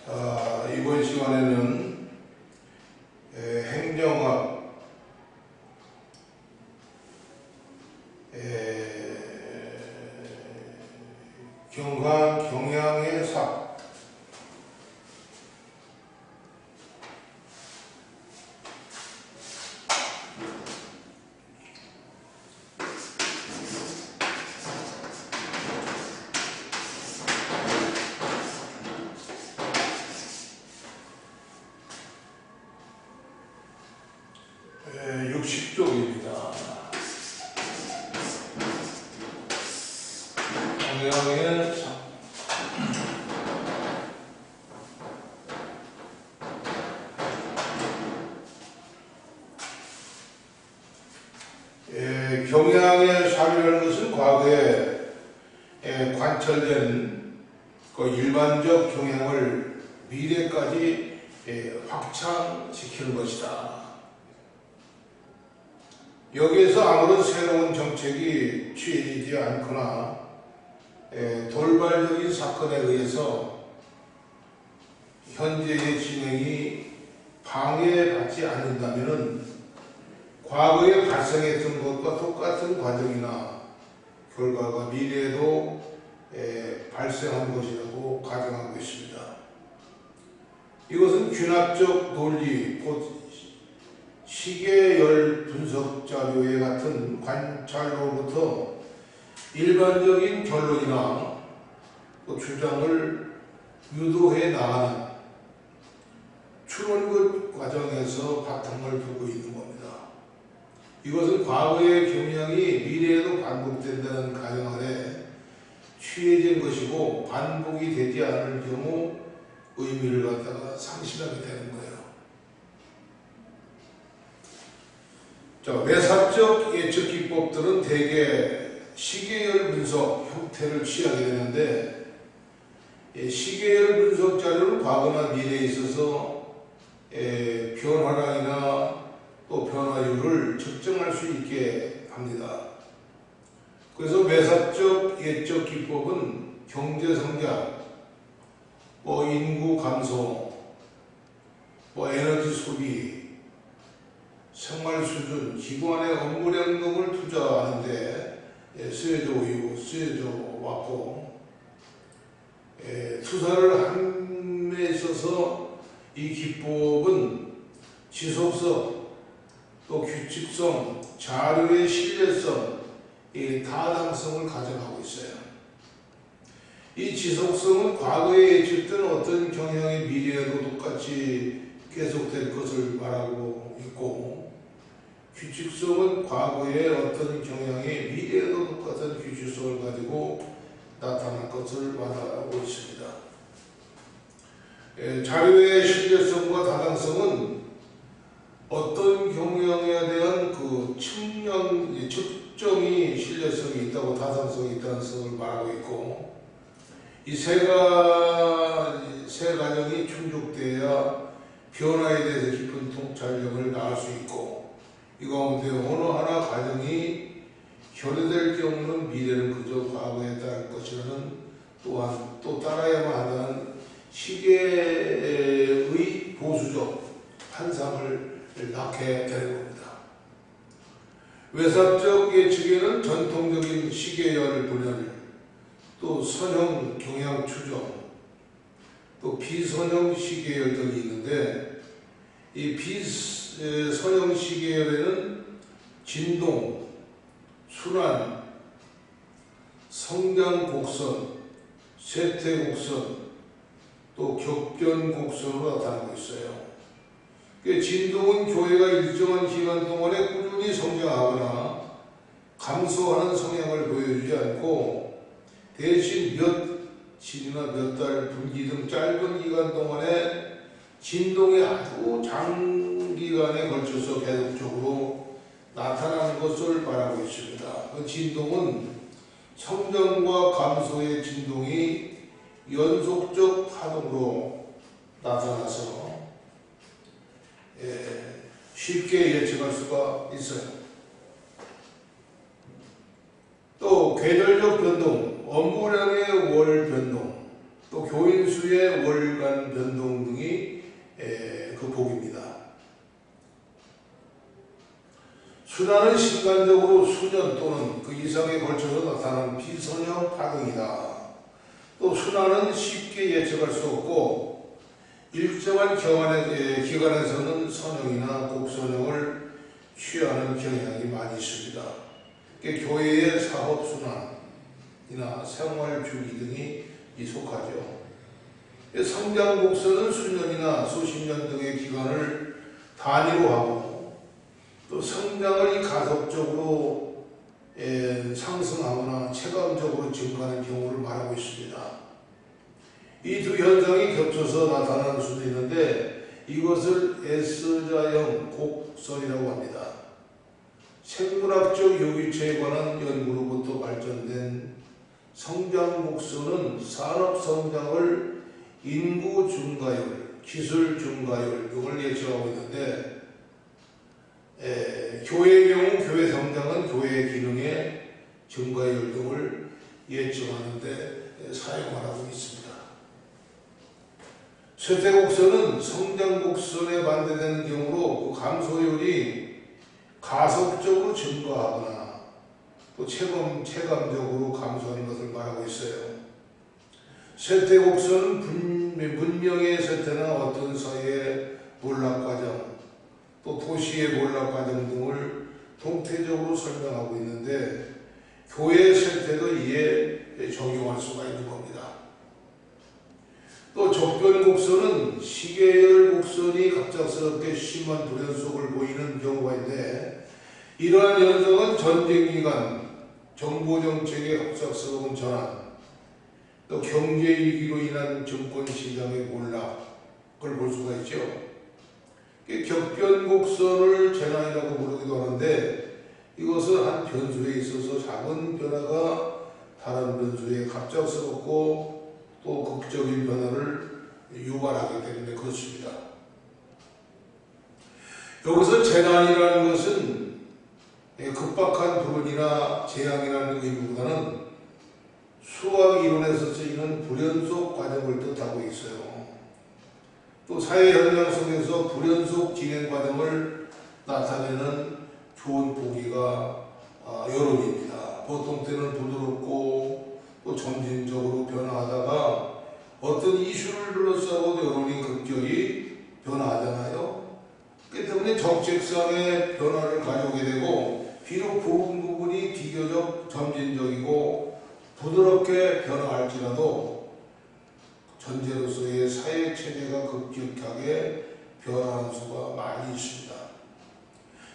이번 시간에는 행정학, 경향의 사, 육식족입니다. 경향의 사. 경향의 삽이라는 것은 과거에 관철된 그 일반적 경향을 미래까지 확장시키는 것이다. 여기에서 아무런 새로운 정책이 취해지지 않거나 돌발적인 사건에 의해서 현재의 진행이 방해받지 않는다면 과거에 발생했던 것과 똑같은 과정이나 결과가 미래에도 발생한 것이라고 가정하고 있습니다. 이것은 균합적 논리, 곧 시계열 분석 자료에 같은 관찰로부터 일반적인 결론이나 또 주장을 유도해 나가는 추론급 과정에서 바탕을 두고 있는 겁니다. 이것은 과거의 경향이 미래에도 반복된다는 가정 아래 취해진 것이고 반복이 되지 않을 경우 의미를 갖다가 상실하게 되는 거예요. 외사적 예측 기법들은 대개 시계열 분석 형태를 취하게 되는데, 시계열 분석 자료는 과거나 미래에 있어서 변화량이나 또 변화율을 측정할 수 있게 합니다. 그래서 외사적 예측 기법은 경제 성장, 인구 감소, 에너지 소비, 생활 수준, 기관의 업무량 등을 투자하는데 쓰여져 왔고, 투자를 함에 있어서 이 기법은 지속성, 또 규칙성, 자료의 신뢰성, 타당성을 가져가고 있어요. 이 지속성은 과거에 예측된 어떤 경향이 미래에도 똑같이 계속될 것을 말하고 있고, 규칙성은 과거의 어떤 경향이 미래에도 똑같은 규칙성을 가지고 나타날 것을 말하고 있습니다. 자료의 신뢰성과 타당성은 어떤 경향에 대한 측정이 신뢰성이 있다고 타당성이 있다는 것을 말하고 있고, 이 세 가정이 충족되어야 변화에 대해서 깊은 통찰력을 낳을 수 있고, 이 가운데 어느 하나 과정이 결여될 경우는 미래는 그저 과거에 따를 것이라는, 또한 또 따라야만 한다는 시계의 보수적 환상을 낳게 되는 겁니다. 외사적 예측에는 전통적인 시계열 분열, 또 선형 경향 추정, 또 비선형 시계열 등이 있는데, 이 비선형 시계열에는 진동, 순환, 성장 곡선, 쇠퇴 곡선, 또 격변 곡선으로 나타나고 있어요. 진동은 교회가 일정한 기간 동안에 꾸준히 성장하거나 감소하는 성향을 보여주지 않고, 대신 며칠이나 몇 달, 분기 등 짧은 기간 동안에 진동이 아주 장기간에 걸쳐서 계속적으로 나타나는 것을 말하고 있습니다. 그 진동은 성장과 감소의 진동이 연속적 파동으로 나타나서 쉽게 예측할 수가 있어요. 또 계절적 변동, 업무량의 월 변동, 또 교인 수의 월간 변동 등이 그 복입니다. 순환은 신간적으로 수년 또는 그 이상에 걸쳐서 나타나는 비선형 파동이다. 또 순환은 쉽게 예측할 수 없고 일정한 기간에서는 선형이나 곡선형을 취하는 경향이 많이 있습니다. 교회의 사업순환이나 생활주기 등이 속하죠. 성장 곡선은 수년이나 수십 년 등의 기간을 단위로 하고 또 성장을 가속적으로 상승하거나 체감적으로 증가하는 경우를 말하고 있습니다. 이 두 현상이 겹쳐서 나타나는 수도 있는데 이것을 S자형 곡선이라고 합니다. 생물학적 유기체에 관한 연구로부터 발전된 성장 곡선은 산업 성장을 인구 증가율, 기술 증가율 등을 예측하고 있는데 교회의 경우 교회 성장은 교회의 기능의 증가율 등을 예측하는 데 사용하고 있습니다. 쇠퇴곡선은 성장곡선에 반대되는 경우로 그 감소율이 가속적으로 증가하거나 또 체감적으로 감소하는 것을 말하고 있어요. 쇠퇴곡선은 문명의 쇠퇴나 어떤 사회의 몰락과정, 또 도시의 몰락과정 등을 통태적으로 설명하고 있는데 교회의 쇠퇴도 이에 적용할 수가 있는 겁니다. 또 적변곡선은 시계열 곡선이 갑작스럽게 심한 불연속을 보이는 경우가 있는데 이러한 현상은 전쟁기간, 정보정책의 갑작스러운 전환, 또 경제위기로 인한 증권시장의 몰락을 볼 수가 있죠. 격변곡선을 재난이라고 부르기도 하는데 이것은 한 변수에 있어서 작은 변화가 다른 변수에 갑작스럽고 또 극적인 변화를 유발하기 때문에 그렇습니다. 여기서 재난이라는 것은 급박한 불운이나 재앙이라는 의미보다는 수학 이론에서 쓰이는 불연속 과정을 뜻하고 있어요. 또 사회 현장 속에서 불연속 진행 과정을 나타내는 좋은 보기가 여론입니다. 보통 때는 부드럽고 또 점진적으로 변화하다가 어떤 이슈를 둘러싸고 여론이 급격히 변화하잖아요. 그렇기 때문에 정책상의 변화를 가져오게 되고 비록 부분이 비교적 점진적이고 부드럽게 변화할지라도 전제로서의 사회 체계가 급격하게 변화하는 수가 많이 있습니다.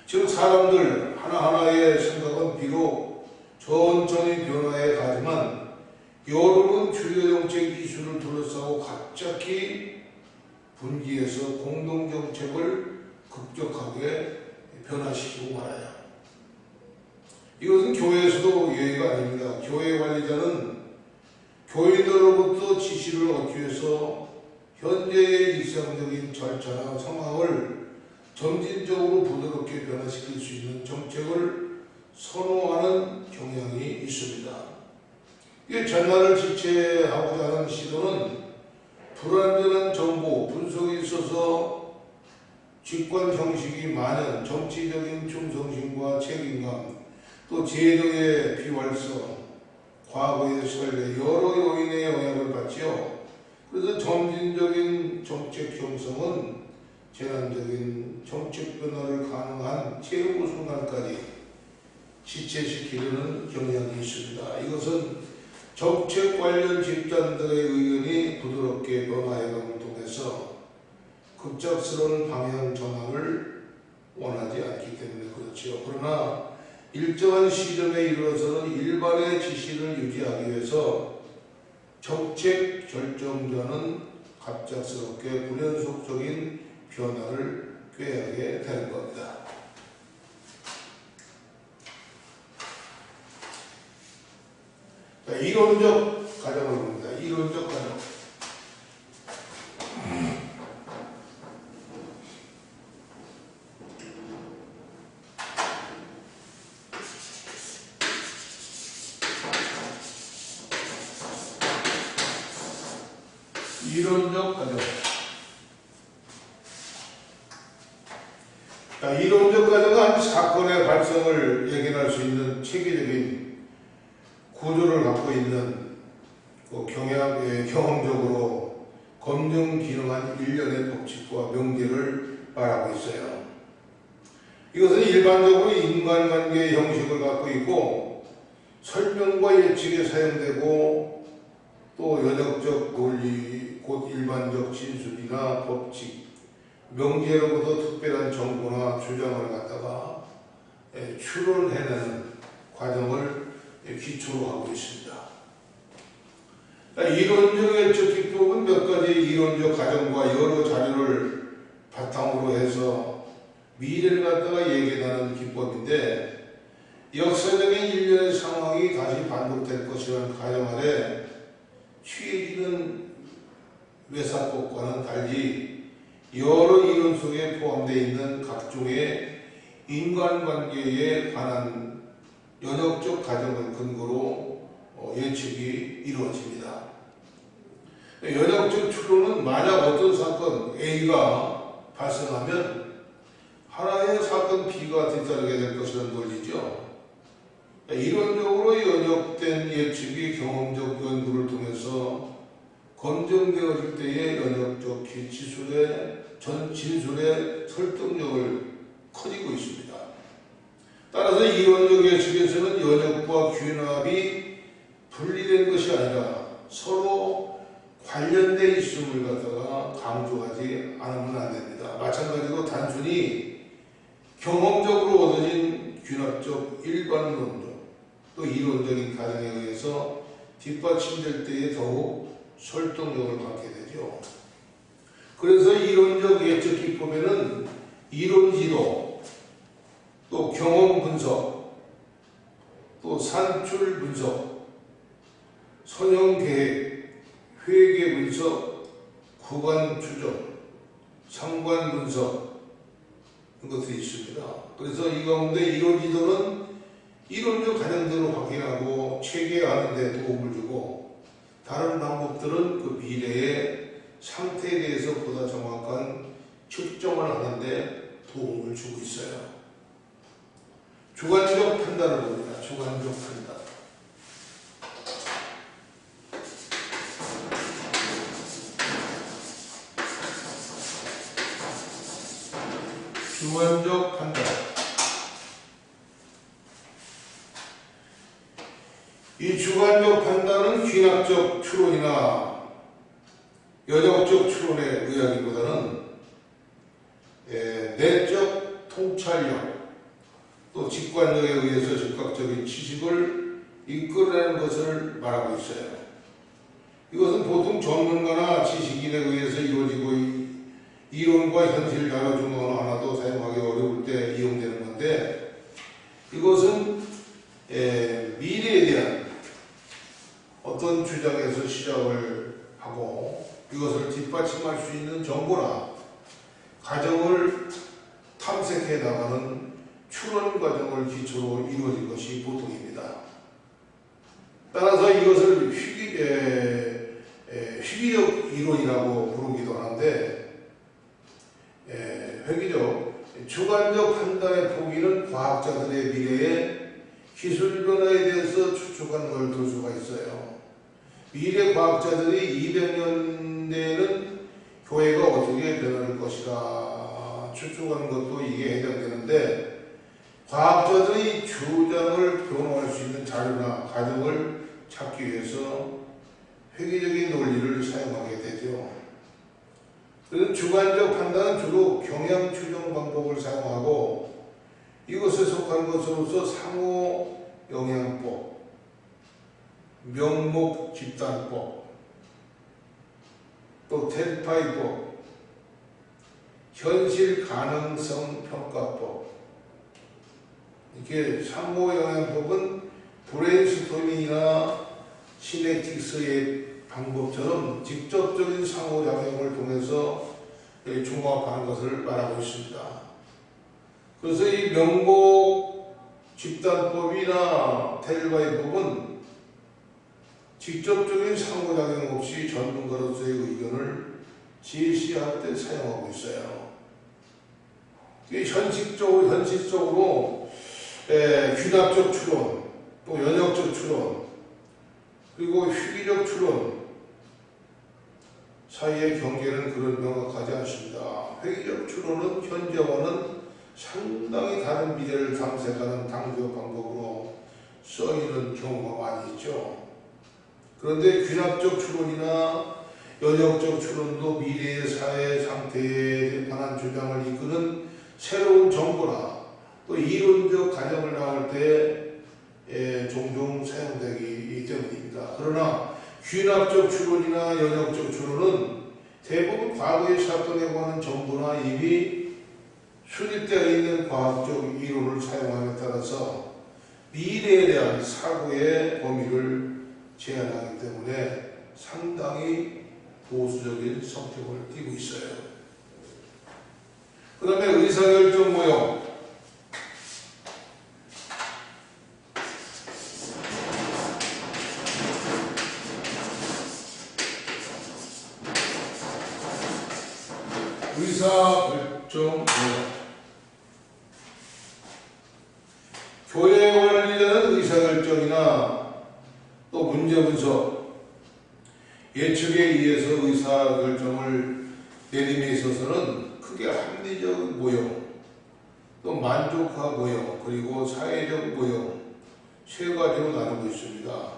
즉 사람들 하나하나의 생각은 비록 천천히 변화해 가지만 여론은 주요 정책 이슈를 둘러싸고 갑자기 분기해서 공동정책을 급격하게 변화시키고 말아요. 이것은 교회에서도 예의가 아닙니다. 교회 관리자는 교인들로부터 지시를 얻기 위해서 현재의 일상적인 절차나 상황을 점진적으로 부드럽게 변화시킬 수 있는 정책을 선호하는 경향이 있습니다. 이 전날을 지체하고자 하는 시도는 불완전한 정보, 분석이 있어서 직관 형식이 만연, 정치적인 충성심과 책임감, 또 재정의 비활성, 과거의 선례, 여러 요인의 영향을 받지요. 그래서 점진적인 정책 형성은 재난적인 정책 변화를 가능한 최후 순간까지 지체시키려는 경향이 있습니다. 이것은 정책 관련 집단들의 의견이 부드럽게 변화해감을 통해서 급작스러운 방향 전환을 원하지 않기 때문에 그렇지요. 그러나 일정한 시점에 이르러서는 일반의 지시를 유지하기 위해서 정책 결정자는 갑작스럽게 불연속적인 변화를 꾀하게 되는 겁니다. 자, 이론적 과정을 봅니다. 이론적 과정. 이론적 과정. 자, 이론적 과정은 한 사건의 발생을 예견할 수 있는 체계적인 구조를 갖고 있는 경험적으로 검증 기능한 일련의 법칙과 명제를 말하고 있어요. 이것은 일반적으로 인간관계의 형식을 갖고 있고 설명과 예측에 사용되고 또 연역적 논리, 곧 일반적 진술이나 법칙, 명제로부터 특별한 정보나 주장을 갖다가 추론해내는 과정을 기초로 하고 있습니다. 이론적 예측 기법은 몇 가지 이론적 가정과 여러 자료를 바탕으로 해서 미래를 갖다가 예견하는 기법인데 역사적인 일련의 상황이 다시 반복될 것이라는 가정 아래 취해지는 외사법과는 달리 여러 이론 속에 포함되어 있는 각종의 인간관계에 관한 연역적 가정을 근거로 예측이 이루어집니다. 연역적 추론은 만약 어떤 사건 A가 발생하면 하나의 사건 B가 뒤따르게 될 것이라는 논리죠. 이론적으로 연역된 예측이 경험적 연구를 통해서 검증되어질 때의 연역적 진술의 설득력을 커지고 있습니다. 따라서 이론적 예측에서는 연역과 균합이 분리된 것이 아니라 서로 관련되어 있음을 갖다가 강조하지 않으면 안 됩니다. 마찬가지로 단순히 경험적으로 얻어진 균합적 일반론적 또 이론적인 가정에 의해서 뒷받침될 때에 더욱 설득력을 갖게 되죠. 그래서 이론적 예측 기법에는 이론 지도, 또 경험 분석, 또 산출 분석, 선형 계획, 회계 분석, 구간 추정, 상관 분석 이런 것들이 있습니다. 그래서 이 가운데 이론 지도는 이론적 가정대로 확인하고 체계하는 데 도움을 주고 다른 방법들은 그 미래의 상태에 대해서 보다 정확한 측정을 하는 데 도움을 주고 있어요. 주관적 판단을 봅니다. 주관적 판단. 주관적 판단. 이 주관적 판단은 귀납적 추론이나 연역적 추론에 의하기보다는 내적 통찰력 또 직관력에 의해서 즉각적인 지식을 이끌어내는 것을 말하고 있어요. 이것은 보통 전문가나 지식인에 의해서 이루어지고 이론과 현실 자료 중 어느 하나도 사용하기 어려울 때 이용되는 건데 이것은 미래에 대한 어떤 주장에서 시작을 하고 이것을 뒷받침할 수 있는 정보나 가정을 탐색해 나가는 추론 과정을 기초로 이루어진 것이 보통입니다. 따라서 이것을 획기적 이론이라고 부르기도 하는데 획기적 주관적 판단의 포기는 과학자들의 미래의 기술 변화에 대해서 추측한 걸 들 수가 있어요. 미래 과학자들이 200년대에는 교회가 어떻게 변할 것이라 추측하는 것도 이게 해당되는데 과학자들이 주장을 변호할 수 있는 자료나 가정을 찾기 위해서 회계적인 논리를 사용하게 되죠. 그래서 주관적 판단은 주로 경향 추정 방법을 사용하고 이것에 속한 것으로서 상호 영향법, 명목 집단법, 또 텔파이법, 현실 가능성 평가법 이렇게 상호 영향법은 브레인스토밍이나 시네틱스의 방법처럼 직접적인 상호작용을 통해서 종합하는 것을 말하고 있습니다. 그래서 이 명목 집단법이나 텔바이법은 직접적인 상호작용 없이 전문가로서의 의견을 제시할 때 사용하고 있어요. 현실적으로 귀납적 추론, 또 연역적 추론, 그리고 휴기적 추론 사이의 경계는 그런 명확하지 않습니다. 획일적 추론은 현재와는 상당히 다른 미래를 탐색하는 탐구 방법으로 쓰이는 경우가 많이 있죠. 그런데 귀납적 추론이나 연역적 추론도 미래의 사회 상태에 관한 주장을 이끄는 새로운 정보나 또 이론적 가정을 나올 때 종종 사용되기 때문입니다. 그러나 귀납적 추론이나 연역적 추론은 대부분 과거의 사건에 관한 정보나 이미 수립되어 있는 과학적 이론을 사용함에 따라서 미래에 대한 사고의 범위를 제한하기 때문에 상당히 보수적인 성격을 띠고 있어요. 그 다음에 의사결정 모형. 의사결정 모형. 교회 관리자는 의사결정이나 또 문제 분석, 예측에 의해서 의사결정을 내림에 있어서는 크게 합리적 모형, 또 만족화 모형, 그리고 사회적 모형 세 가지로 나누고 있습니다.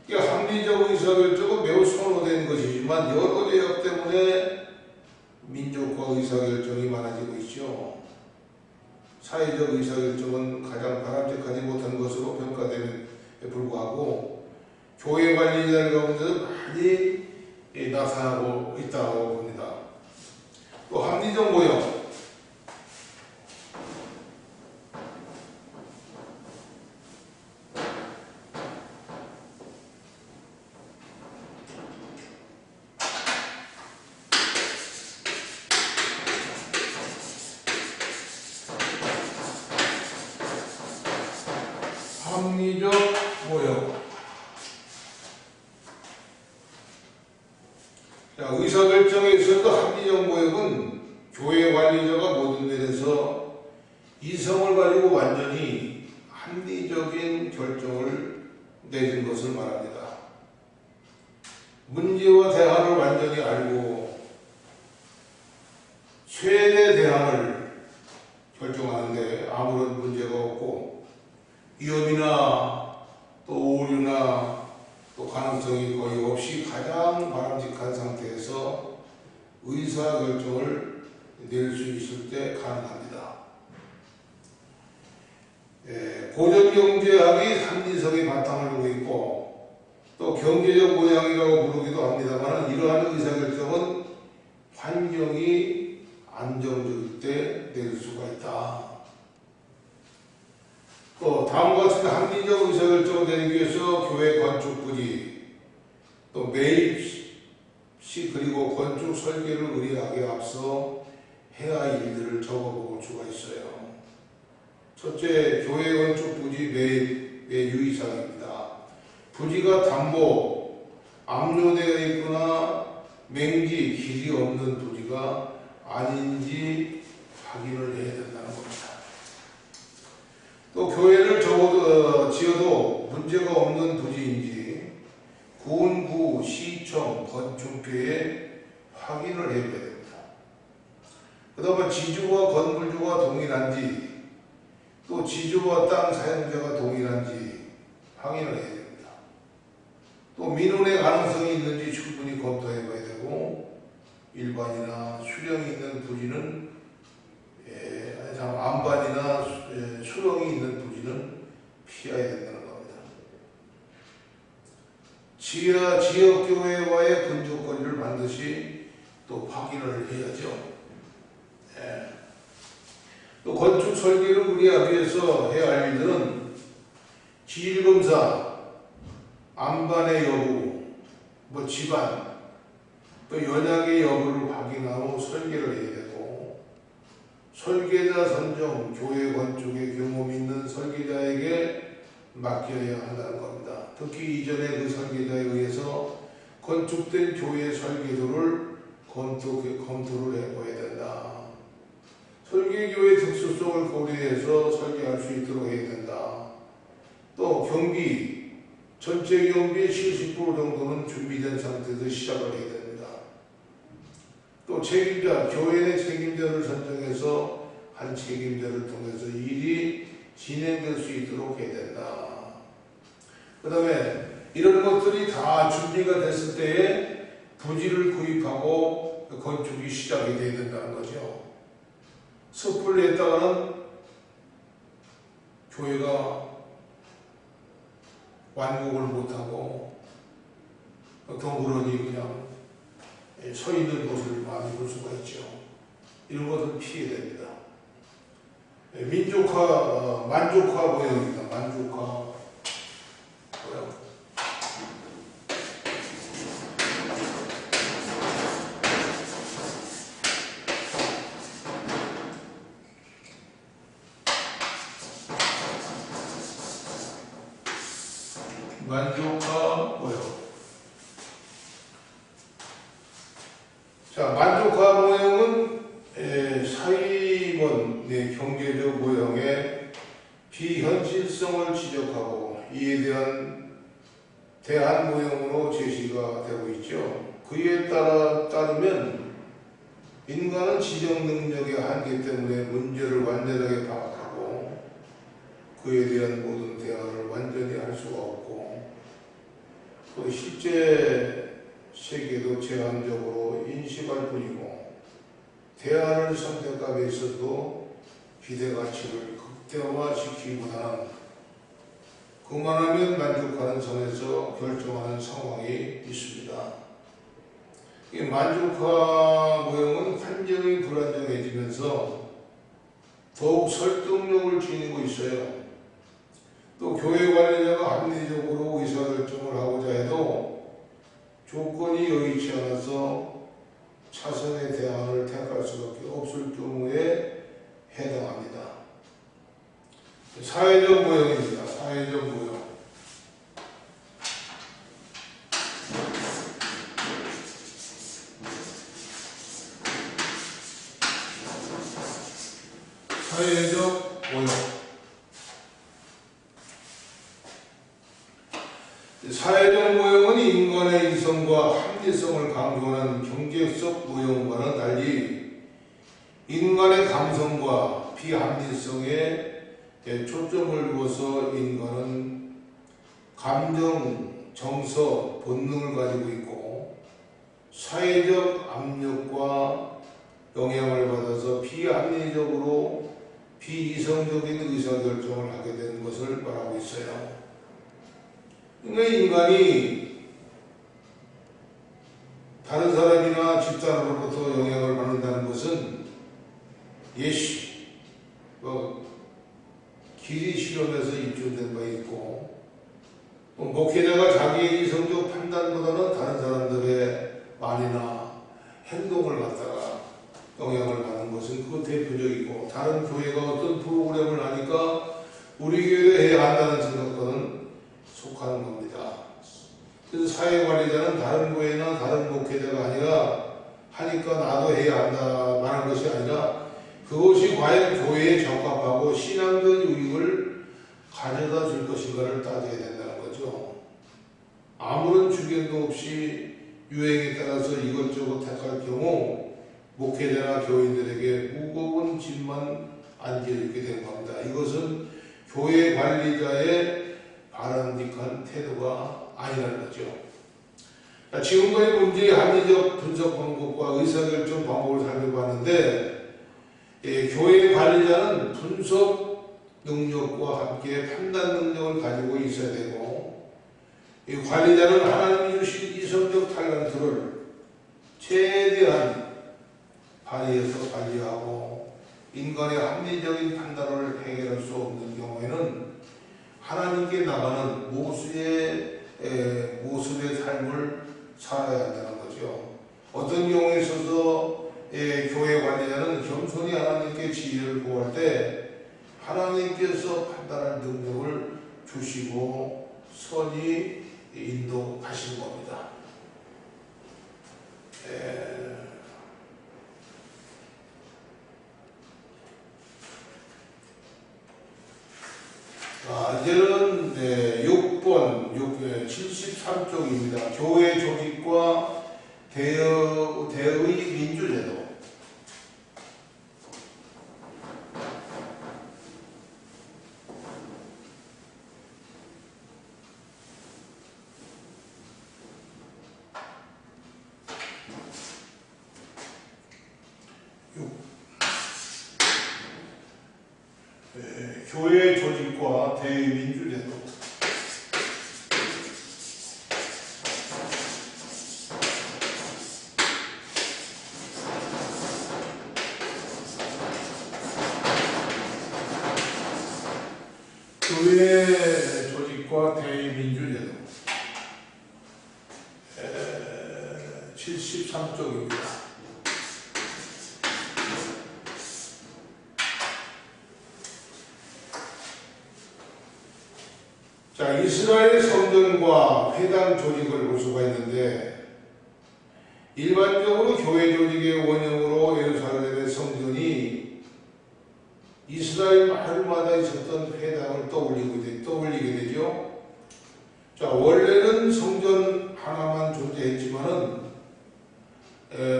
이 합리적 의사결정은 매우 선호된 것이지만 여러 제약 때문에 민족화 의사결정이 많아지고 있죠. 사회적 의사결정은 가장 바람직하지 못한 것으로 평가됨에 불구하고 교회 관리자들 가운데도 많이 나타나고 있다고 봅니다. 또 합리적 모형. 합리적 모형. 자, 의사결정에 있어서 합리적 모형은 교회 관리자가 모든 면에서 이성을 가지고 완전히 합리적인 결정을 내린 것을 말합니다. 문제와 대안을 완전히 알고 최대 대안을 결정하는데 아무런 문제가 없고 위험이나 또 오류나 또 가능성이 거의 없이 가장 바람직한 상태에서 의사결정을 낼 수 있을 때 가능합니다. 고전경제학이 합리성의 바탕을 두고 있고 또 경제적 모양이라고 부르기도 합니다만 이러한 의사결정은 환경이 안정적일 때 낼 수가 있다. 또 다음과 같은 합리적 의사결정을 내리기 위해서 교회 건축 부지, 또 매입 시 그리고 건축 설계를 의뢰하기에 앞서 해야 할 일들을 적어볼 수가 있어요. 첫째, 교회 건축 부지 매입의 유의사항입니다. 부지가 담보, 압류되어 있거나 맹지, 길이 없는 부지가 아닌지 확인을 해야 된다는 겁니다. 또 교회를 지어도 문제가 없는 부지인지 군구, 시청, 건축회에 확인을 해야 됩니다. 그 다음에 지주와 건물주가 동일한지 또 지주와 땅 사용자가 동일한지 확인을 해야 됩니다. 또 민원의 가능성이 있는지 충분히 검토해 봐야 되고 일반이나 수령이 있는 부지는 안반이나 수렁이 있는 부지는 피해야 된다는 겁니다. 지역교회와의 근접거리를 반드시 또 확인을 해야죠. 또 건축 설계를 의뢰하기 위해서 해야 할 일들은 지질검사, 안반의 여부, 집안, 또 연약의 여부를 확인한 후 설계를 해야 되고 설계자 선정, 교회 건축에 경험 있는 설계자에게 맡겨야 한다는 겁니다. 특히 이전에 그 설계자에 의해서 건축된 교회 설계도를 검토를 해봐야 된다. 설계교의 특수성을 고려해서 설계할 수 있도록 해야 된다. 또 경비, 전체 경비의 70% 정도는 준비된 상태에서 시작을 해야 됩니다. 또 책임자, 교회 내 책임자를 선정해서 한 책임자를 통해서 일이 진행될 수 있도록 해야 된다. 그 다음에 이런 것들이 다 준비가 됐을 때에 부지를 구입하고 건축이 시작이 돼야 된다는 거죠. 섣불리 했다가는 교회가 완공을 못하고 덩그러니 그냥 서 있는 곳을 많이 볼 수가 있죠. 이런 것을 피해야 됩니다. 만족화 모형입니다. 만족화 모형. 만족화 모형. 자, 만족화 모형은 사이먼의 경제적 모형의 비현실성을 지적하고 이에 대한 대안 모형으로 제시가 되고 있죠. 그에 따르면 인간은 지적 능력의 한계 때문에 문제를 완전하게 파악하고 그에 대한 모든 대안을 완전히 할 수가 없고 또 실제 세계도 제한적으로 인식할 뿐이고 대안을 선택함에 있어도 기대가치를 극대화시키기보다는 그만하면 만족하는 선에서 결정하는 상황이 있습니다. 이 만족화 모형은 판정이 불안정해지면서 더욱 설득력을 지니고 있어요. 또 교회 관리자가 합리적으로 의사결정을 하고자 해도 조건이 여의치 않아서 차선의 대안을 택할 수밖에 없을 경우에 해당합니다. 사회적 모형입니다. 사회적 모형. 사회적 모형. 사회적 모형은 인간의 이성과 합리성을 강조하는 경제적 모형과는 달리 인간의 감성과 비합리성에 초점을 두어서 인간은 감정, 정서, 본능을 가지고 있고 사회적 압력과 영향을 받아서 비합리적으로 비이성적인 의사결정을 하게 되는 것을 말하고 있어요. 그러니까 인간이 다른 사람이나 집단으로부터 영향을 받는다는 것은 예시, 기리 실험에서 입증된 바 있고 목회자가 자기의 이성적 판단보다는 다른 사람들의 말이나 행동을 갖다가 영향을 받는 것은 그 대표적이고 다른 교회가 어떤 프로그램을 하니까 우리 교회에 해야 한다는 생각과는 속하는 겁니다. 그래서 사회관리자는 다른 교회나 다른 목회자가 아니라 하니까 나도 해야 한다 말하는 것이 아니라 그것이 과연 교회에 적합하고 신앙적 유익을 가져다 줄 것인가를 따져야 된다는 거죠. 아무런 주견도 없이 유행에 따라서 이것저것 택할 경우 목회자나 교인들에게 무거운 짐만 안겨있게 된 겁니다. 이것은 교회 관리자의 바람직한 태도가 아니라는 거죠. 지금까지 문제의 합리적 분석 방법과 의사결정 방법을 살펴봤는데 교회 관리자는 분석 능력과 함께 판단 능력을 가지고 있어야 되고 이 관리자는 하나님이 주신 이성적 탤런트를 최대한 발휘해서 관리하고 인간의 합리적인 판단을 해결할 수 없는 경우에는 하나님께 나가는 모습의 삶을 살아야 한다는 거죠. 어떤 경우에 있어서 교회 관리자는 겸손히 하나님께 지혜를 구할 때 하나님께서 판단할 능력을 주시고 이제는 6번 73쪽입니다. 교회 조직과 대의 민주제도. 교회 조직과 대의 민주제도. 교회 조직과 대의 민주제도 73쪽입니다. 자, 이스라엘 성전과 회당 조직을 볼 수가 있는데, 일반적으로 교회 조직의 원형으로 예루살렘의 성전이 이스라엘 마을마다 있었던 회당을 떠올리게 되죠. 자, 원래는 성전 하나만 존재했지만은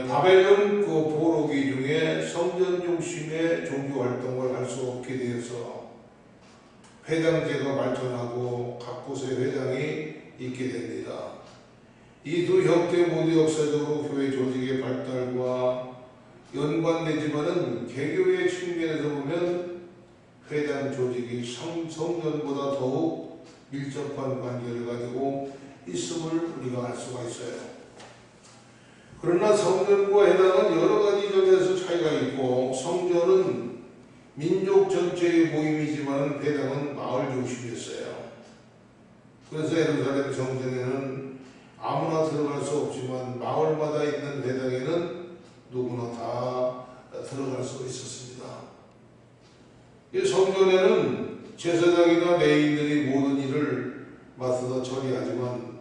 바벨론 그 포로기 중에 성전 중심의 종교 활동을 할 수 없게 되어서 회당제가 발전하고 각 곳에 회당이 있게 됩니다. 이 두 형태 모두 역사적으로 교회 조직의 발달과 연관되지만은 개교의 측면에서 보면 회당 조직이 성전보다 더욱 밀접한 관계를 가지고 있음을 우리가 알 수가 있어요. 그러나 성전과 회당은 여러 가지 점에서 차이가 있고, 성전은 민족 전체의 모임이지만 회당은 마을 중심이었어요. 그래서 예루살렘 성전에는 아무나 들어갈 수 없지만 마을마다 있는 회당에는 누구나 다 들어갈 수 있었습니다. 이 성전에는 제사장이나 레위인들이 모든 일을 맡아서 처리하지만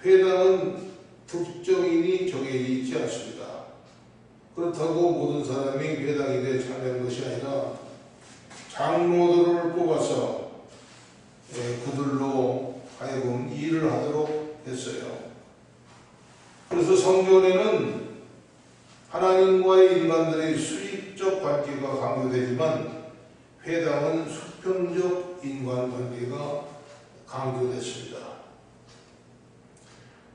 회당은 특정인이 정해져 있지 않습니다. 그렇다고 모든 사람이 회당일에 참여한 것이 아니라 장로들을 뽑아서 그들로 하여금 일을 하도록 했어요. 그래서 성전에는 하나님과의 인간들의 수직적 관계가 강조되지만 회당은 수평적 인간관계가 강조됐습니다.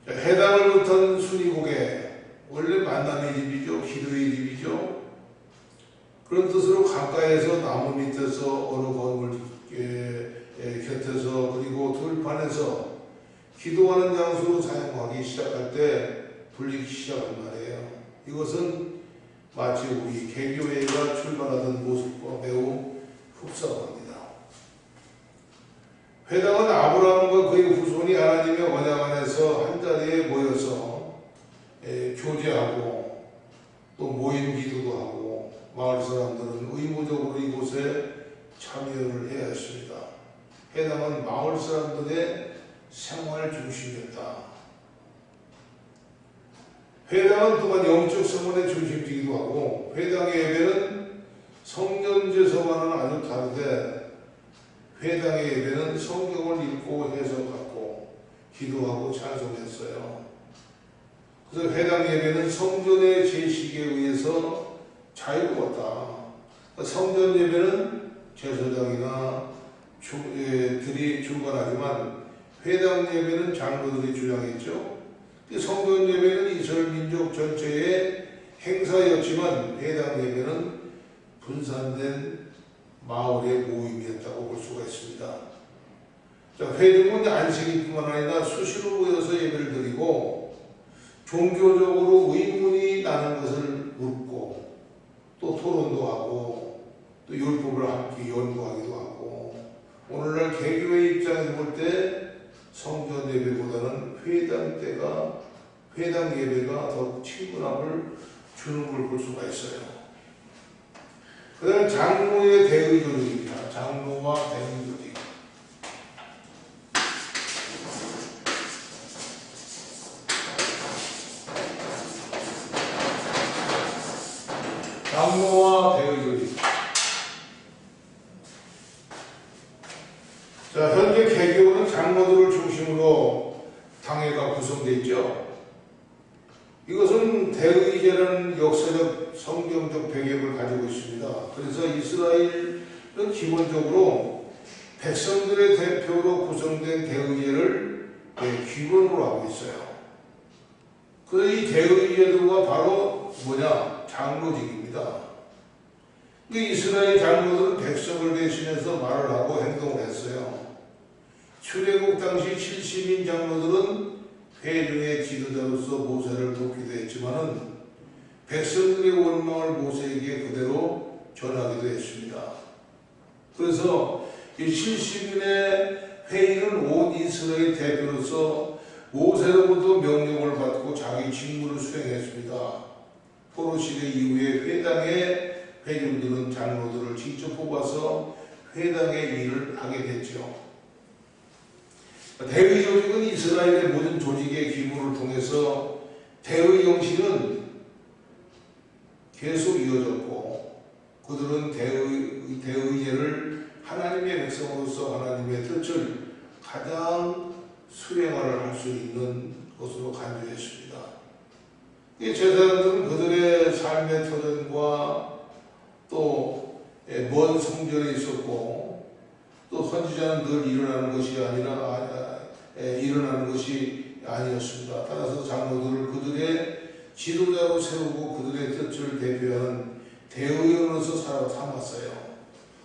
회당을 못한 순위국에 원래 만남의 집이죠. 기도의 집이죠. 그런 뜻으로 가까이에서 나무 밑에서 어느 건물 곁에서 그리고 들판에서 기도하는 장소로 사용하기 시작할 때 불리기 시작한 말이에요. 이것은 마치 우리 개교회가 출발하던 모습과 매우 흡사합니다. 회당은 아브라함과 그의 후손이 하나님의 언약 안에서 한자리에 모여서 교제하고 또 모임 기도도 하고, 마을 사람들은 의무적으로 이곳에 참여를 해야 했습니다. 회당은 마을 사람들의 생활 중심이었다. 회당은 또한 영적 생활의 중심이기도 하고, 회당의 예배는 성전 제사와는 아주 다르되 회당의 예배는 성경을 읽고 해석하고 기도하고 찬송했어요. 그래서 회당 예배는 성전의 제식에 의해서 자유로웠다. 성전 예배는 제사장이나 들이 주관하지만 회당 예배는 장로들이 주장했죠. 성전 예배는 이스라엘 민족 전체의 행사였지만 회당 예배는 분산된 마을의 모임이었다고 볼 수가 있습니다. 자, 회중은 안식일뿐만 아니라 수시로 모여서 예배를 드리고 종교적으로 의문이 나는 것을 묻고 또 토론도 하고 또 율법을 함께 연구하기도 하고, 오늘날 개교의 입장에서 볼 때 성전 예배보다는 회당 예배가 더욱 친근함을 주는 걸 볼 수가 있어요. 그 다음에 장로의 대의 조직입니다. 장로와 대의 조직. 장로와 대의 조직. 자, 이스라엘은 역사적 성경적 배경을 가지고 있습니다. 그래서 이스라엘은 기본적으로 백성들의 대표로 구성된 대의제를 기본으로 하고 있어요. 그 이 대의제도가 바로 뭐냐? 장로직입니다. 이스라엘 장로들은 백성을 대신해서 말을 하고 행동을 했어요. 출애굽 당시 70인 장로들은 회중의 지도자로서 모세를 돕기도 했지만은 백성들의 원망을 모세에게 그대로 전하기도 했습니다. 그래서 이 70인의 회의는 온 이스라엘 대표로서 모세로부터 명령을 받고 자기 직무를 수행했습니다. 포로 시대 이후에 회당의 회중들은 장로들을 직접 뽑아서 회당의 일을 하게 됐죠. 대의 조직은 이스라엘의 모든 조직의 기물을 통해서 대의 형식은 계속 이어졌고 그들은 대의제를 하나님의 백성으로서 하나님의 뜻을 가장 수행을 할 수 있는 것으로 간주했습니다. 이 제사장들은 그들의 삶의 터전과 또 먼 성전에 있었고 또 선지자는 늘 일어나는 것이 아니었습니다. 따라서 장로들을 그들의 지도자로 세우고 그들의 뜻을 대표하는 대의원으로서 삼았어요.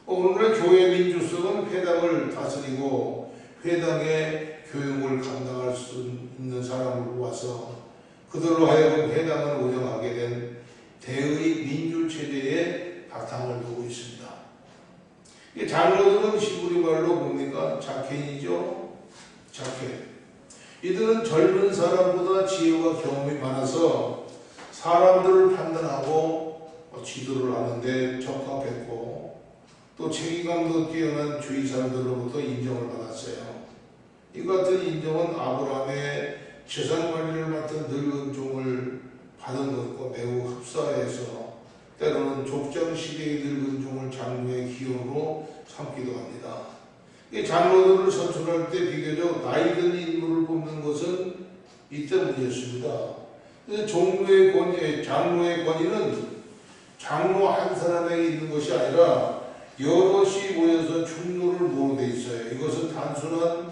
오늘날 교회 민주성은 회당을 다스리고 회당의 교육을 감당할 수 있는 사람을 모아서 그들로 하여금 회당을 운영하게 된 대의 민주체제의 바탕을 두고 있습니다. 장로들은 히브리 말로 뭡니까? 자켄이죠. 자켄. 이들은 젊은 사람보다 지혜와 경험이 많아서 사람들을 판단하고 지도를 하는데 적합했고 또 책임감도 뛰어난 주위 사람들로부터 인정을 받았어요. 이 같은 인정은 아브라함의 재산 관리를 맡은 늙은 종을 받은 것과 매우 흡사해서 때로는 족장 시대의 늙은 종을 장로의 기원으로 삼기도 합니다. 이 장로들을 선출할 때 비교적 나이 든 인물을 뽑는 것은 이 때문이었습니다. 장로의 권위는 장로 한 사람에게 있는 것이 아니라 여럿이 모여서 충노를 모으게 돼 있어요. 이것은 단순한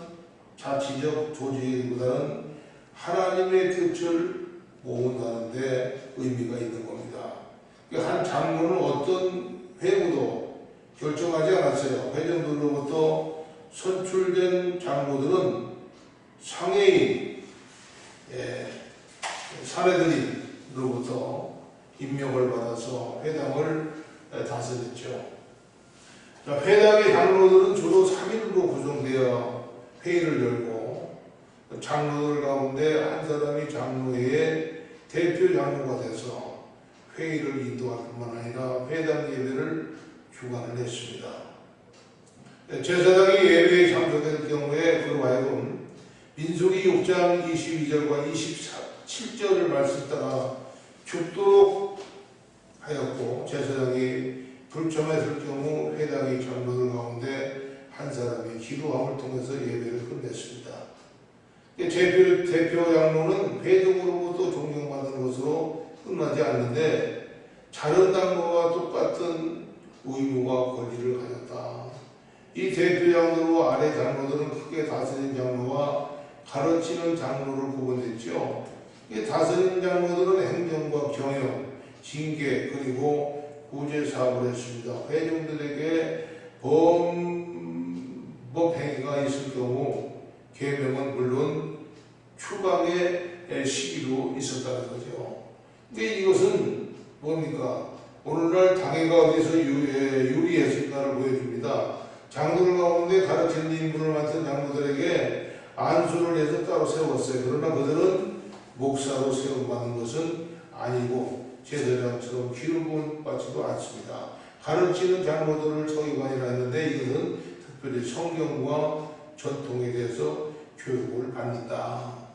자치적 조직보다는 하나님의 뜻을 모은다는 데 의미가 있는 겁니다. 한 장로는 어떤 회무도 결정하지 않았어요. 회장들로부터 선출된 장로들은 상해인, 사내들로부터 임명을 받아서 회당을 다스렸죠. 회당의 장로들은 주로 3인으로 구성되어 회의를 열고 장로들 가운데 한 사람이 장로회의 대표 장로가 돼서 회의를 인도할 뿐만 아니라 회당 예배를 주관을 했습니다. 제사장이 예배에 참석할 경우에 그로 하여금 민수기 6장 22절과 27절을 말씀 따라 죽도록 하였고 제사장이 불참했을 경우 회당의 장로들 가운데 한 사람이 기도함을 통해서 예배를 끝냈습니다. 대표 장로는 회중으로부터 존경받는 것으로 끝나지 않는데 다른 장로와 똑같은 의무와 권리를 가졌다. 이 대표 장로와 아래 장로들은 크게 다스린 장로와 가르치는 장로를 구분했죠. 이 다스리는 장로들은 행정과 경영, 징계 그리고 구제 사업을 했습니다. 회중들에게 범법 행위가 있을 경우 계명은 물론 추방의 시기도 있었다는 거죠. 근데 이것은 뭡니까? 오늘날 당회가 어디서 유리했을까를 보여줍니다. 장로들 가운데 가르치는 인물을 맡은 장로들에게 안수를 해서 따로 세웠어요. 그러나 그들은 목사로 세움받는 것은 아니고 제사장처럼 기름 받지도 않습니다. 가르치는 장로들을 서기관이라 했는데 이것은 특별히 성경과 전통에 대해서 교육을 받는다.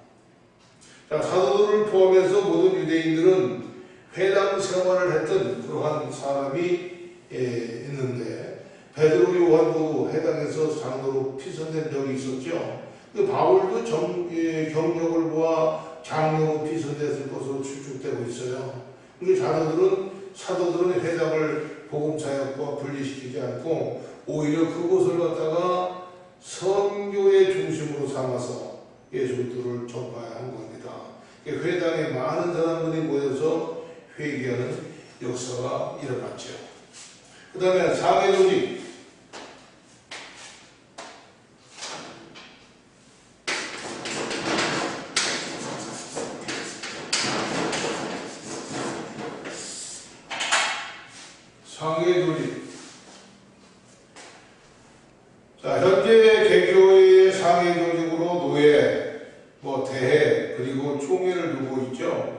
자, 사도들을 포함해서 모든 유대인들은 회당 생활을 했던 그러한 사람이 있는데 베드로 요한도 회당에서 장로로 피선된 적이 있었죠. 바울도 경력을 보아 장로로 피선됐을 것으로 추측되고 있어요. 우리 사도들은 회당을 복음사역과 분리시키지 않고 오히려 그곳을 갖다가 선교의 중심으로 삼아서 예수 그리스도를 전파한 겁니다. 회당에 많은 사람들이 모여서 회개하는 역사가 일어났죠. 그 다음에 상해조직. 상해조직. 자, 현재 개교의 상해조직으로 노예, 대회, 그리고 총회를 두고 있죠.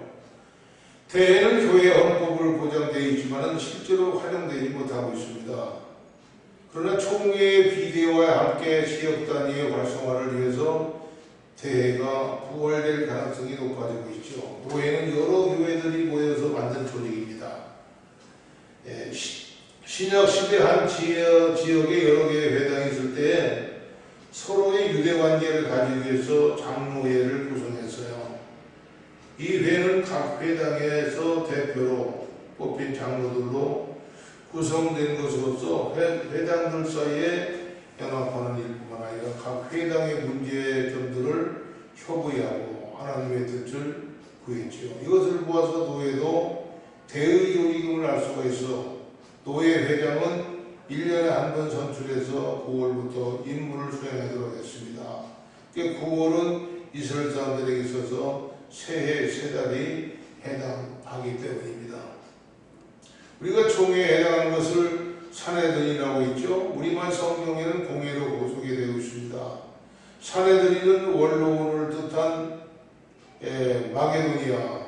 대회는 교회 헌법을 보장되어 있지만 실제로 활용되지 못하고 있습니다. 그러나 총회의 비대와 함께 지역 단위의 활성화를 위해서 대회가 부활될 가능성이 높아지고 있죠. 노예는 여러 교회들이 모여서 만든 조직입니다. 신약 시대 한 지역에 여러 개의 회당이 있을 때 서로의 유대 관계를 가지기 위해서 장로회를 구성했어요. 이 회는 각 회당에서 대표로 뽑힌 장로들로 구성된 것으로서 회당들 사이에 연합하는 일뿐만 아니라 각 회당의 문제점들을 협의하고 하나님의 뜻을 구했죠. 이것을 보아서 노예도 대의 조직임을 알 수가 있어 노예 회장은 1년에 한 번 선출해서 9월부터 임무를 수행하도록 했습니다. 9월은 이스라엘 사람들에게 있어서 새해 세 달이 해당하기 때문입니다. 우리가 총회에 해당하는 것을 사내들이라고 있죠. 우리말 성경에는 공회로 소개되고 있습니다. 사내들이는 원로원을 뜻한 마게도니아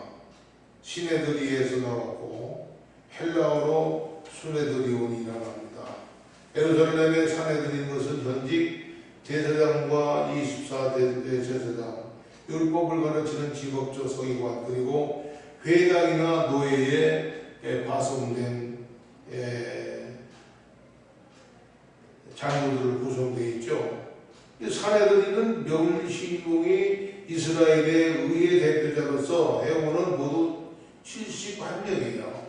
시네드리에서 나왔고 헬라어로 수네드리온이라고 합니다. 예루살렘에 사내들인 것은 현직 대제사장과 24대제사장, 율법을 가르치는 직업조 서기관, 그리고 회당이나 노예에 파송된 장로들을 구성되어 있죠. 사내들이는 멸시공이 이스라엘의 의회 대표자로서 해오는 모두 71명이에요.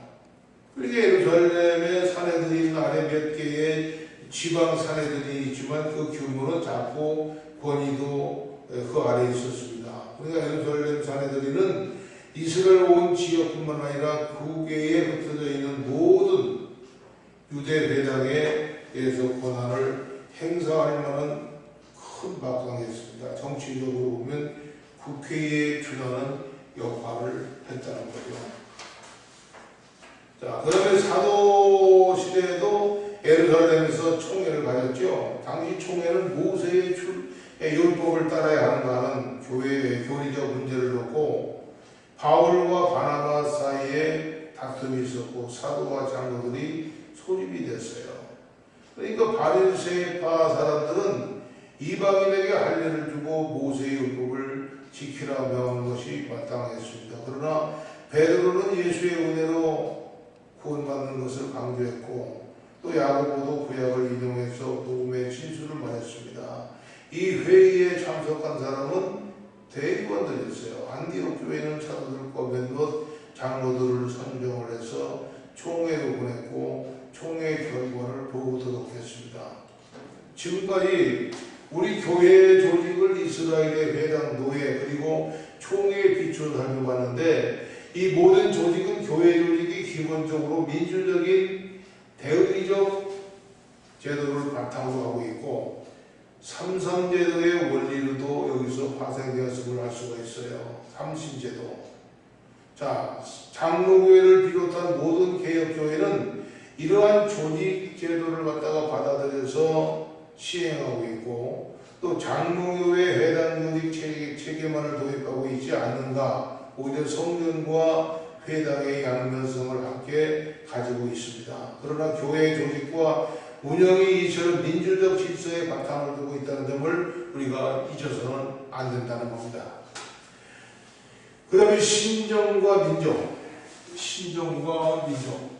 그러니까 예루살렘의 사내들이 아래 몇 개의 지방 사내들이 있지만 그 규모는 작고 권위도 그 아래에 있었습니다. 그러니까 예루살렘 사내들이는 이스라엘 온 지역뿐만 아니라 국외에 흩어져 있는 모든 유대 회당에 대해서 권한을 행사할 만한 큰 막강했습니다. 정치적으로 보면 국회에 준하는 역할을 했다는 거죠. 자, 그러면 사도 시대에도 예루살렘에서 총회를 가졌죠. 당시 총회는 모세의 율법을 따라야 하는 교회의 교리적 문제를 놓고 바울과 바나바 사이에 다툼이 있었고 사도와 장로들이 소집이 됐어요. 그러니까 바리새파 사람들은 이방인에게 할례를 주고 모세의 율법을 지키라 명한 것이 마땅했습니다. 그러나 베드로는 예수의 은혜로 구원받는 것을 강조했고 또 야고보도 구약을 인용해서 복음의 진수를 말했습니다. 이 회의에 참석한 사람은 대의원들이었어요. 안디옥 교회는 사도들과 몇몇 장로들을 선정을 해서 총회로 보냈고 총회 결과를 보도록 했습니다. 지금까지 우리 교회의 조직을 이스라엘의 회당, 노예 그리고 총회에 비추어 살펴봤는데 이 모든 조직은 교회 조직이 기본적으로 민주적인 대의적 제도를 바탕으로 하고 있고 삼삼제도의 원리로도 여기서 파생되었음을 알 수가 있어요. 삼신제도. 자, 장로교회를 비롯한 모든 개혁교회는 이러한 조직 제도를 갖다가 받아들여서 시행하고 있고 또 장로교회 회당 조직 체계만을 도입하고 있지 않는가, 오히려 성전과 회당의 양면성을 함께 가지고 있습니다. 그러나 교회 조직과 운영이 이처럼 민주적 질서에 바탕을 두고 있다는 점을 우리가 잊어서는 안 된다는 겁니다. 그 다음에 신정과 민정. 신정과 민정.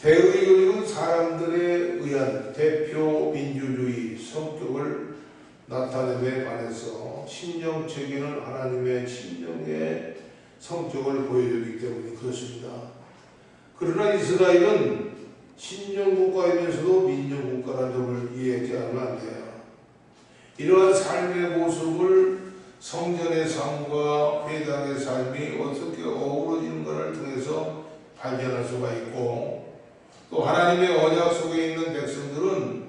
대의 교육은 사람들에 의한 대표 민주주의 성격을 나타냄에 반해서 친정체계는 하나님의 친정의 성격을 보여주기 때문에 그렇습니다. 그러나 이스라엘은 친정국가이면서도 민정국가라는 점을 이해하지 않으면 안 돼요. 이러한 삶의 모습을 성전의 삶과 회당의 삶이 어떻게 어우러지는가를 통해서 발견할 수가 있고, 또 하나님의 언약 속에 있는 백성들은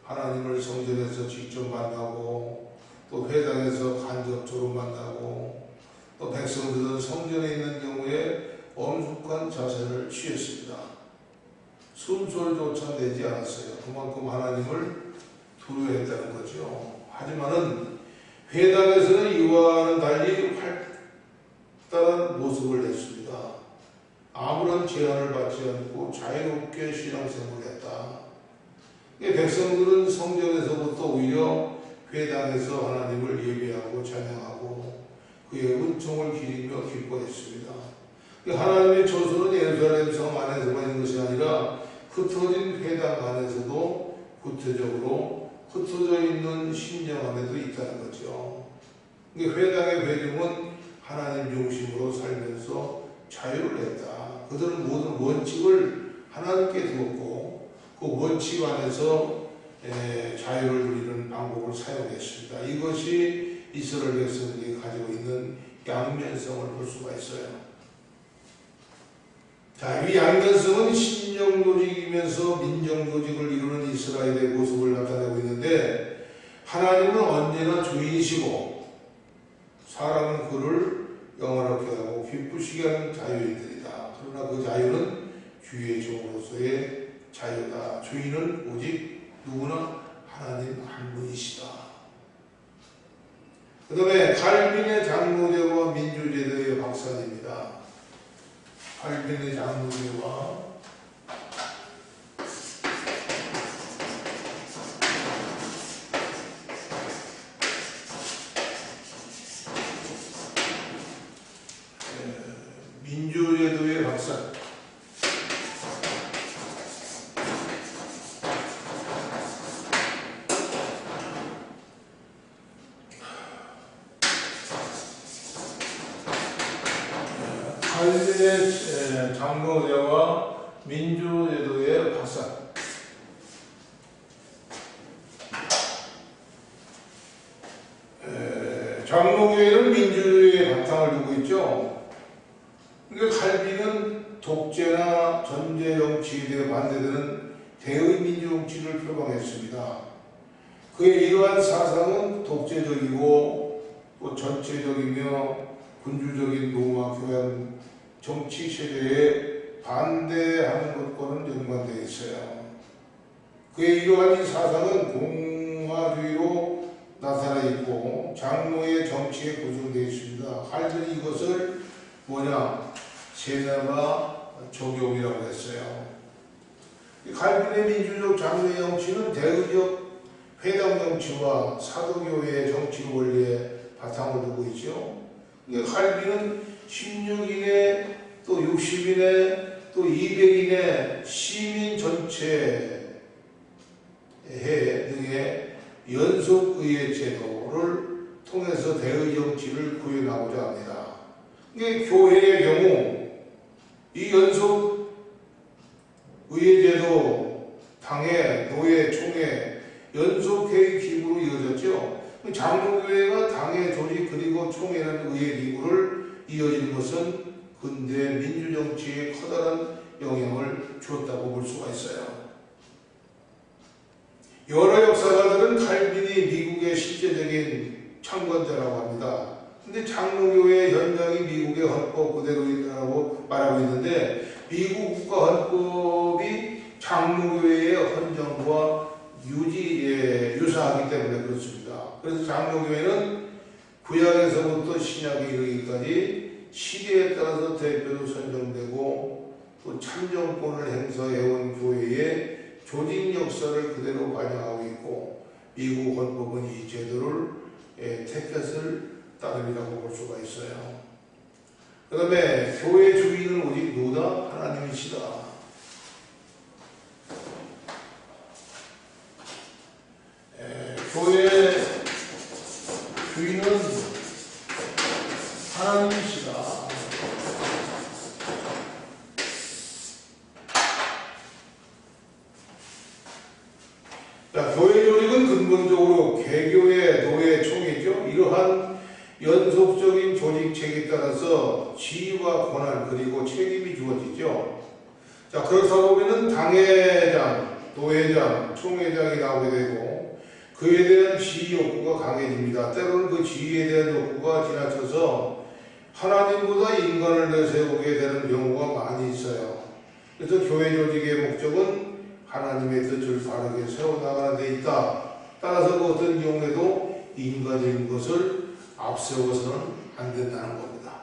하나님을 성전에서 직접 만나고 또 회당에서 간접적으로 만나고 또 백성들은 성전에 있는 경우에 엄숙한 자세를 취했습니다. 숨소리조차 내지 않았어요. 그만큼 하나님을 두려워했다는 거죠. 하지만은 회당에서는 이와는 달리 활달한 모습을 냈습니다. 아무런 제한을 받지 않고 자유롭게 신앙생활을 했다. 백성들은 성전에서부터 오히려 회당에서 하나님을 예배하고 찬양하고 그의 은총을 기리며 기뻐했습니다. 하나님의 처소는 예루살렘 성 안에서만 있는 것이 아니라 흩어진 회당 안에서도 구체적으로 흩어져 있는 심령 안에도 있다는 거죠. 회당의 배경은 하나님 중심으로 살면서 자유를 냈다. 그들은 모든 원칙을 하나님께 두었고 그 원칙 안에서 자유를 누리는 방법을 사용했습니다. 이것이 이스라엘 백성들이 가지고 있는 양면성을 볼 수가 있어요. 자, 이 양면성은 신정조직이면서 민정조직을 이루는 이스라엘의 모습을 나타내고 있는데, 하나님은 언제나 주인이시고 사람은 그를 영원하게 하고 기쁘시게 하는 자유인들이다. 그러나 그 자유는 주의 종으로서의 자유다. 주인은 오직 누구나 하나님 한 분이시다. 그 다음에 칼빈의 장로제와 민주제도의 박사입니다. 칼빈의 장로제와 민주제도의 박사. 칼빈의 장로제와 민주제도의 박사. 장로교회는 민주주의의 바탕을 두고 있죠. 그러니까 칼빈은 독재나 전제 정치에 대해 반대되는 대의 민주 정치를 표방했습니다. 그의 이러한 사상은 독재적이고 또 전체적이며 군주적인 로마 교양 정치 체제에 반대하는 것과는 연관되어 있어요. 그의 이러한 사상은 공화주의로 나타나 있고 장로의 정치에 구성되어 있습니다. 칼빈이 이것을 세나가 적용이라고 했어요. 칼빈의 민주적 장로의 정치는 대의적 회당 정치와 사도교회의 정치 원리에 바탕을 두고 있죠. 칼빈은 16인의 또 60인의 또 200인의 시민 전체 등의 연속의회 제도를 통해서 대의 정치를 구현하고자 합니다. 교회의 경우 이 연속 의회제도 당회, 노회, 총회, 연속회의 기구로 이어졌죠. 장로교회가 당회 조직 그리고 총회라는 의회 기구를 이어진 것은 근대 민주정치에 커다란 영향을 주었다고 볼 수가 있어요. 여러 역사가들은 칼빈이 미국의 실제적인 창건자라고 합니다. 근데 장로교회의 현장이 미국의 헌법 그대로라고 말하고 있는데, 미국 국가 헌법이 장로교회의 헌정과 유사하기 때문에 그렇습니다. 그래서 장로교회는 구약에서부터 신약에 이르기까지 시대에 따라서 대표로 선정되고 또 참정권을 행사해온 교회의 조직 역사를 그대로 반영하고 있고, 미국 헌법은 이 제도를 태켓을 따름이라고 볼 수가 있어요. 그 다음에 교회 주인은 오직 누구다? 하나님이시다. 자, 교회 조직은 근본적으로 개교의 노예 총회죠. 이러한 연속적인 조직책에 따라서 지위와 권한 그리고 책임이 주어지죠. 자, 그렇다 보면은 당회장, 도회장, 총회장이 나오게 되고 그에 대한 지위 욕구가 강해집니다. 때로는 그 지위에 대한 욕구가 지나쳐서 하나님보다 인간을 내세우게 되는 경우가 많이 있어요. 그래서 교회 조직의 목적은 하나님의 뜻을 바르게 세워나가는 데 있다. 따라서 그 어떤 경우에도 인간적인 것을 앞세워서는 안 된다는 겁니다.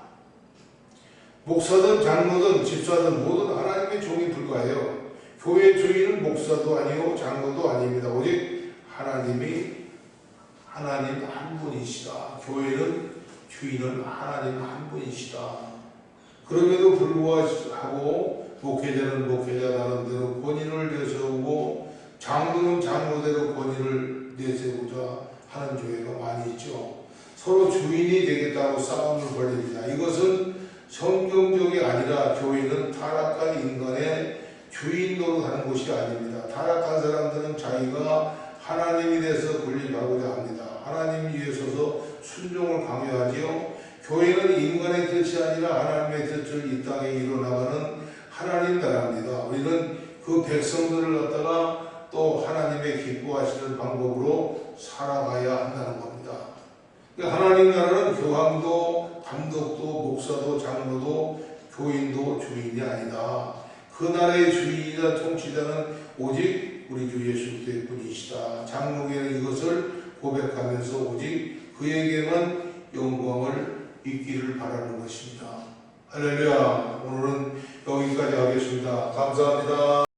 목사든 장로든 집사든 모든 하나님의 종이 불과해요. 교회 주인은 목사도 아니고 장로도 아닙니다. 오직 하나님 한 분이시다. 교회는 주인은 하나님 한 분이시다. 그럼에도 불구하고 목회자는 목회자 나름대로 권위를 내세우고 장로는 장로대로 권위를 내세우자 하는 교회가 많이 있죠. 서로 주인이 되겠다고 싸움을 벌입니다. 이것은 성경적이 아니라 교회는 타락한 인간의 주인 노릇하는 곳이 아닙니다. 타락한 사람들은 자기가 하나님이 돼서 군림하고자 합니다. 하나님 위에 서서 순종을 강요하지요. 교회는 인간의 뜻이 아니라 하나님의 뜻을 이 땅에 이뤄나가는 하나님 나라입니다. 우리는 그 백성들을 갖다가 또 하나님의 기뻐하시는 방법으로 살아가야 한다는 겁니다. 하나님 나라는 교황도 감독도 목사도 장로도 교인도 주인이 아니다. 그 나라의 주인이나 통치자는 오직 우리 주 예수 그리스도뿐이시다. 장로에게는 이것을 고백하면서 오직 그에게만 영광을 있기를 바라는 것입니다. 할렐루야. 오늘은 여기까지 하겠습니다. 감사합니다.